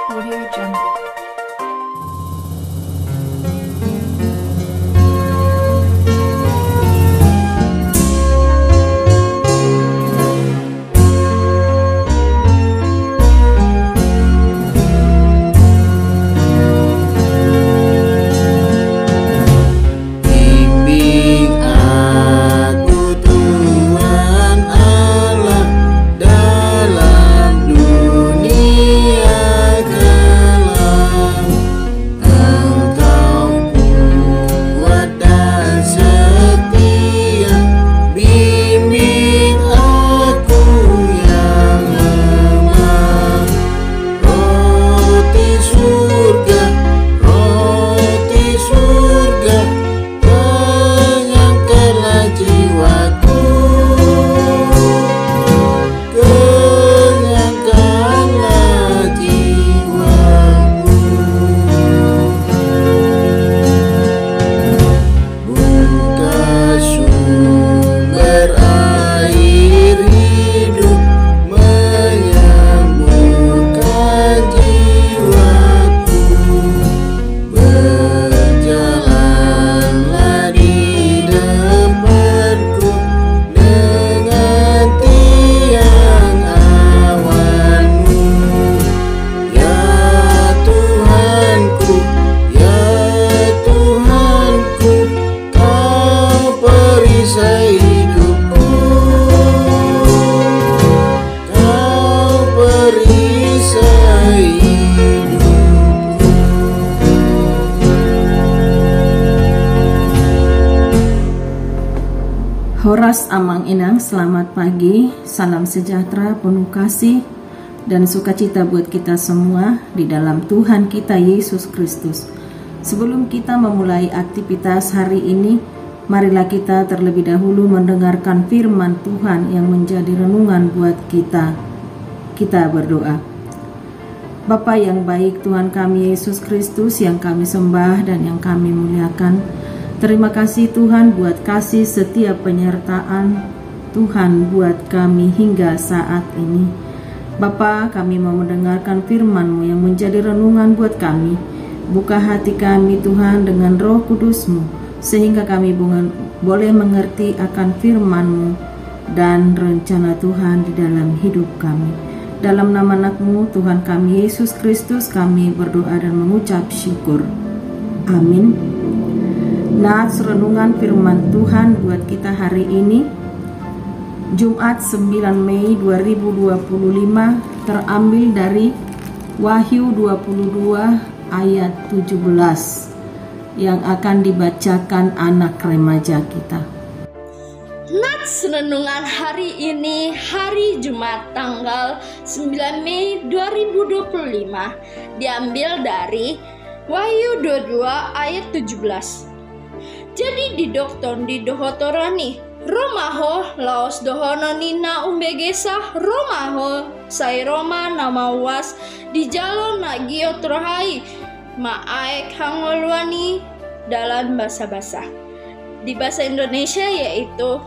Audio Jungle. Horas Amang Inang, selamat pagi, salam sejahtera, penuh kasih dan sukacita buat kita semua di dalam Tuhan kita Yesus Kristus. Sebelum kita memulai aktivitas hari ini, marilah kita terlebih dahulu mendengarkan firman Tuhan yang menjadi renungan buat kita. Kita berdoa. Bapa yang baik, Tuhan kami Yesus Kristus yang kami sembah dan yang kami muliakan, terima kasih Tuhan buat kasih setiap penyertaan Tuhan buat kami hingga saat ini. Bapa, kami mau mendengarkan firman-Mu yang menjadi renungan buat kami. Buka hati kami Tuhan dengan Roh Kudus-Mu, sehingga kami boleh mengerti akan firman-Mu dan rencana Tuhan di dalam hidup kami. Dalam nama anak-Mu Tuhan kami Yesus Kristus kami berdoa dan mengucap syukur. Amin. Nats renungan firman Tuhan buat kita hari ini, Jumat 9 Mei 2025, terambil dari Wahyu 22 ayat 17 yang akan dibacakan anak remaja kita. Nats renungan hari ini, hari Jumat tanggal 9 Mei 2025, diambil dari Wahyu 22 ayat 17. Jadi di dokton di dohotorani Romaho laos dohono nina umbegesa Romaho sai Roma nama was di jalon nagio trohai maaek hangolwani dalam bahasa-bahasa. Di bahasa Indonesia yaitu,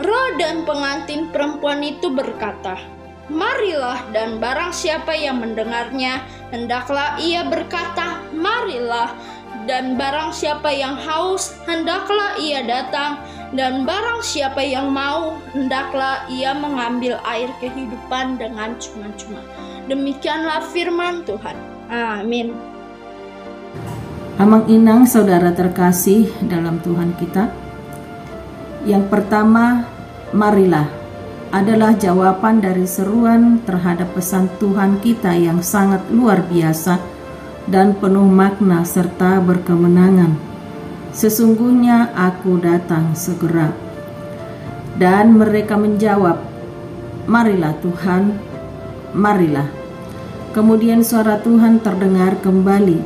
roh dan pengantin perempuan itu berkata, marilah, dan barang siapa yang mendengarnya hendaklah ia berkata, marilah. Dan barang siapa yang haus, hendaklah ia datang. Dan barang siapa yang mau, hendaklah ia mengambil air kehidupan dengan cuma-cuma. Demikianlah firman Tuhan. Amin. Amang Inang, saudara terkasih dalam Tuhan kita, yang pertama, marilah, adalah jawaban dari seruan terhadap pesan Tuhan kita yang sangat luar biasa dan penuh makna serta berkemenangan. Sesungguhnya aku datang segera. Dan mereka menjawab, marilah Tuhan, marilah. Kemudian suara Tuhan terdengar kembali,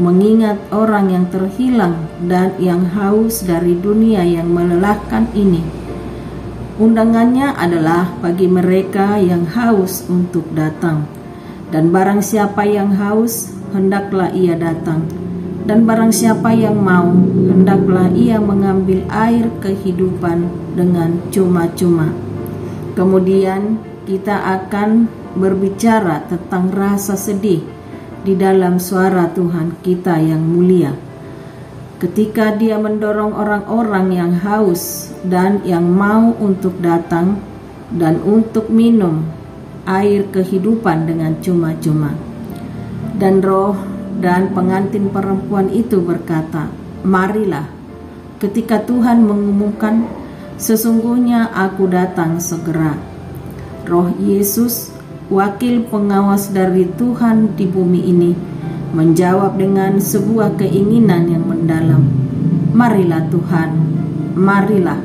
mengingat orang yang terhilang dan yang haus dari dunia yang melelahkan ini. Undangannya adalah bagi mereka yang haus untuk datang. Dan barang siapa yang haus, hendaklah ia datang. Dan barang siapa yang mau, hendaklah ia mengambil air kehidupan dengan cuma-cuma. Kemudian kita akan berbicara tentang rasa sedih di dalam suara Tuhan kita yang mulia. Ketika Dia mendorong orang-orang yang haus dan yang mau untuk datang dan untuk minum air kehidupan dengan cuma-cuma. Dan roh dan pengantin perempuan itu berkata, "Marilah." Ketika Tuhan mengumumkan, "Sesungguhnya aku datang segera." Roh Yesus, wakil pengawas dari Tuhan di bumi ini, menjawab dengan sebuah keinginan yang mendalam, "Marilah Tuhan, marilah."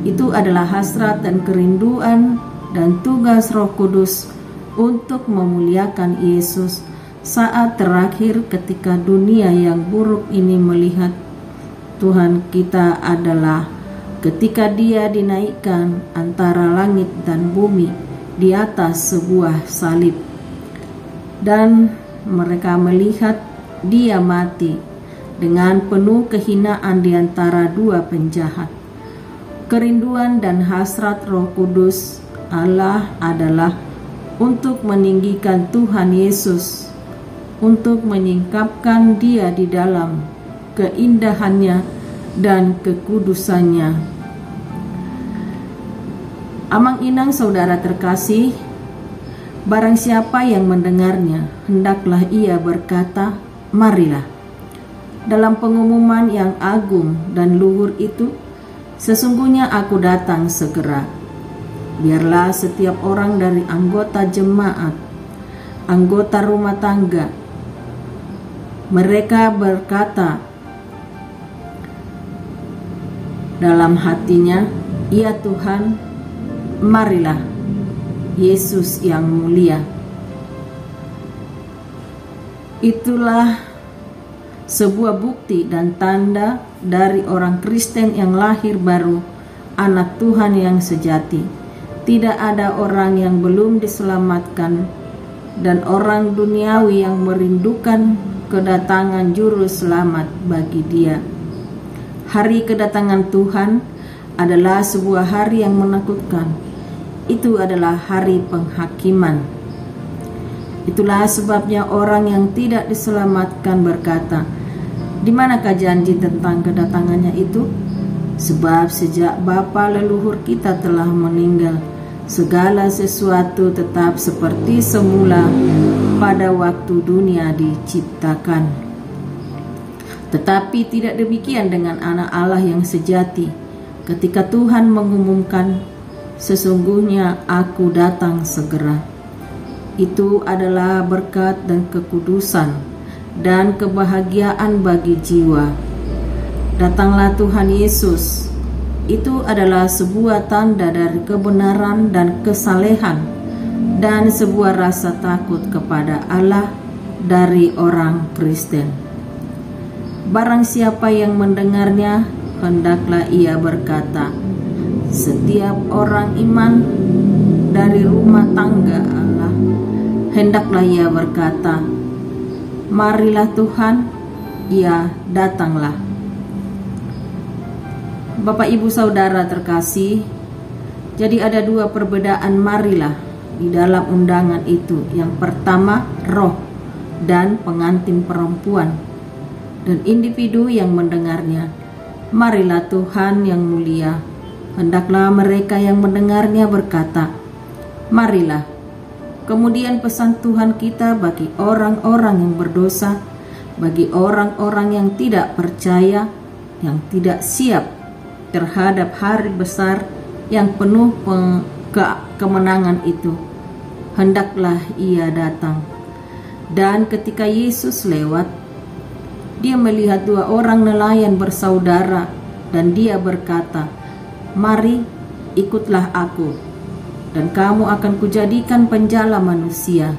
Itu adalah hasrat dan kerinduan dan tugas Roh Kudus untuk memuliakan Yesus saat terakhir ketika dunia yang buruk ini melihat Tuhan kita adalah ketika Dia dinaikkan antara langit dan bumi di atas sebuah salib, dan mereka melihat Dia mati dengan penuh kehinaan di antara dua penjahat. Kerinduan dan hasrat Roh Kudus Allah adalah untuk meninggikan Tuhan Yesus, untuk menyingkapkan Dia di dalam keindahannya dan kekudusannya. Amang-inang saudara terkasih, barang siapa yang mendengarnya, hendaklah ia berkata, "Marilah." Dalam pengumuman yang agung dan luhur itu, "Sesungguhnya aku datang segera." Biarlah setiap orang dari anggota jemaat, anggota rumah tangga, mereka berkata dalam hatinya, "Ya Tuhan, marilah." Yesus yang mulia. Itulah sebuah bukti dan tanda dari orang Kristen yang lahir baru, anak Tuhan yang sejati. Tidak ada orang yang belum diselamatkan dan orang duniawi yang merindukan kedatangan juru selamat bagi dia. Hari kedatangan Tuhan adalah sebuah hari yang menakutkan. Itu adalah hari penghakiman. Itulah sebabnya orang yang tidak diselamatkan berkata, "Di manakah janji tentang kedatangannya itu? Sebab sejak bapa leluhur kita telah meninggal, segala sesuatu tetap seperti semula pada waktu dunia diciptakan." Tetapi tidak demikian dengan anak Allah yang sejati. Ketika Tuhan mengumumkan, "Sesungguhnya aku datang segera," itu adalah berkat dan kekudusan dan kebahagiaan bagi jiwa. Datanglah Tuhan Yesus. Itu adalah sebuah tanda dari kebenaran dan kesalehan dan sebuah rasa takut kepada Allah dari orang Kristen. Barang siapa yang mendengarnya, hendaklah ia berkata, setiap orang iman dari rumah tangga Allah, hendaklah ia berkata, "Marilah Tuhan, ya datanglah." Bapak Ibu Saudara terkasih, jadi ada dua perbedaan marilah di dalam undangan itu. Yang pertama, roh dan pengantin perempuan dan individu yang mendengarnya. Marilah Tuhan yang mulia. Hendaklah mereka yang mendengarnya berkata, "Marilah." Kemudian pesan Tuhan kita bagi orang-orang yang berdosa, bagi orang-orang yang tidak percaya, yang tidak siap terhadap hari besar yang penuh kemenangan itu. Hendaklah ia datang. Dan ketika Yesus lewat, dia melihat dua orang nelayan bersaudara dan dia berkata, "Mari, ikutlah aku, dan kamu akan kujadikan penjala manusia."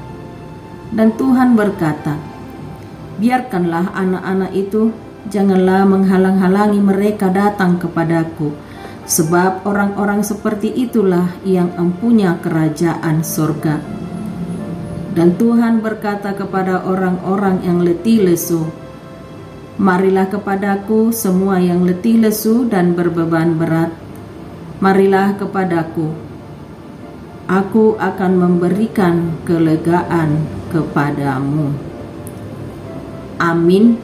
Dan Tuhan berkata, "Biarkanlah anak-anak itu, janganlah menghalang-halangi mereka datang kepadaku, sebab orang-orang seperti itulah yang empunya kerajaan surga." Dan Tuhan berkata kepada orang-orang yang letih lesu, "Marilah kepadaku semua yang letih lesu dan berbeban berat. Marilah kepadaku. Aku akan memberikan kelegaan kepadamu." Amin.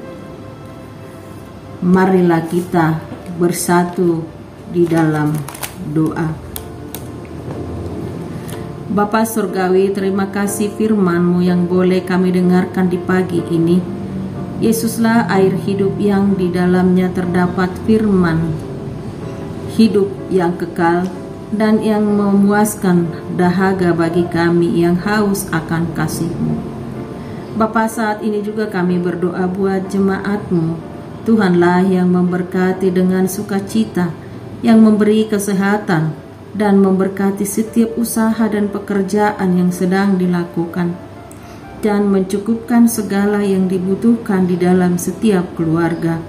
Marilah kita bersatu di dalam doa. Bapa Surgawi, terima kasih firman-Mu yang boleh kami dengarkan di pagi ini. Yesuslah air hidup yang di dalamnya terdapat firman hidup yang kekal dan yang memuaskan dahaga bagi kami yang haus akan kasih-Mu. Bapa, saat ini juga kami berdoa buat jemaat-Mu. Tuhanlah yang memberkati dengan sukacita, yang memberi kesehatan, dan memberkati setiap usaha dan pekerjaan yang sedang dilakukan, dan mencukupkan segala yang dibutuhkan di dalam setiap keluarga.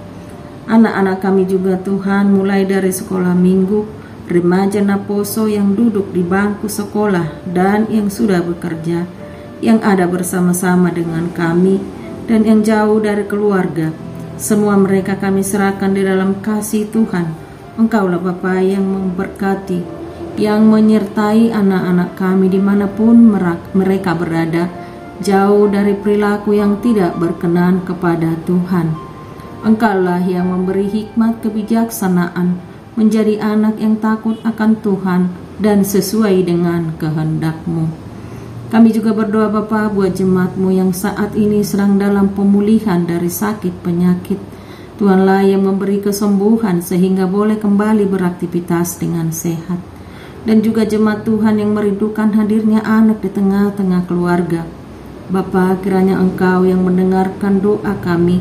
Anak-anak kami juga Tuhan, mulai dari sekolah minggu, remaja Naposo yang duduk di bangku sekolah dan yang sudah bekerja, yang ada bersama-sama dengan kami dan yang jauh dari keluarga. Semua mereka kami serahkan di dalam kasih Tuhan. Engkaulah Bapa yang memberkati, yang menyertai anak-anak kami dimanapun mereka berada, jauh dari perilaku yang tidak berkenan kepada Tuhan. Engkaulah yang memberi hikmat kebijaksanaan, menjadi anak yang takut akan Tuhan dan sesuai dengan kehendak-Mu. Kami juga berdoa Bapa buat jemaat-Mu yang saat ini sedang dalam pemulihan dari sakit penyakit. Tuhanlah yang memberi kesembuhan sehingga boleh kembali beraktivitas dengan sehat. Dan juga jemaat Tuhan yang merindukan hadirnya anak di tengah-tengah keluarga. Bapa, kiranya Engkau yang mendengarkan doa kami,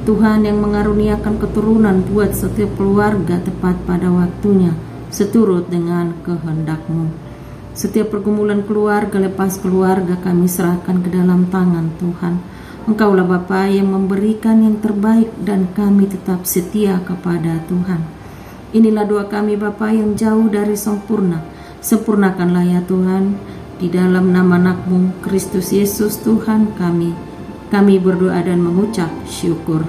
Tuhan yang mengaruniakan keturunan buat setiap keluarga tepat pada waktunya, seturut dengan kehendak-Mu. Setiap pergumulan keluarga lepas keluarga kami serahkan ke dalam tangan Tuhan. Engkaulah Bapa yang memberikan yang terbaik dan kami tetap setia kepada Tuhan. Inilah doa kami Bapa yang jauh dari sempurna. Sempurnakanlah ya Tuhan, di dalam nama anak-Mu, Kristus Yesus Tuhan kami. Kami berdoa dan mengucap syukur.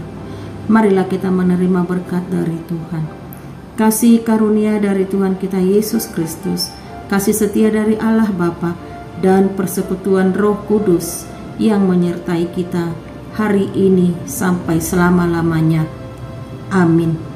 Marilah kita menerima berkat dari Tuhan. Kasih karunia dari Tuhan kita Yesus Kristus, kasih setia dari Allah Bapa, dan persekutuan Roh Kudus yang menyertai kita hari ini sampai selama-lamanya. Amin.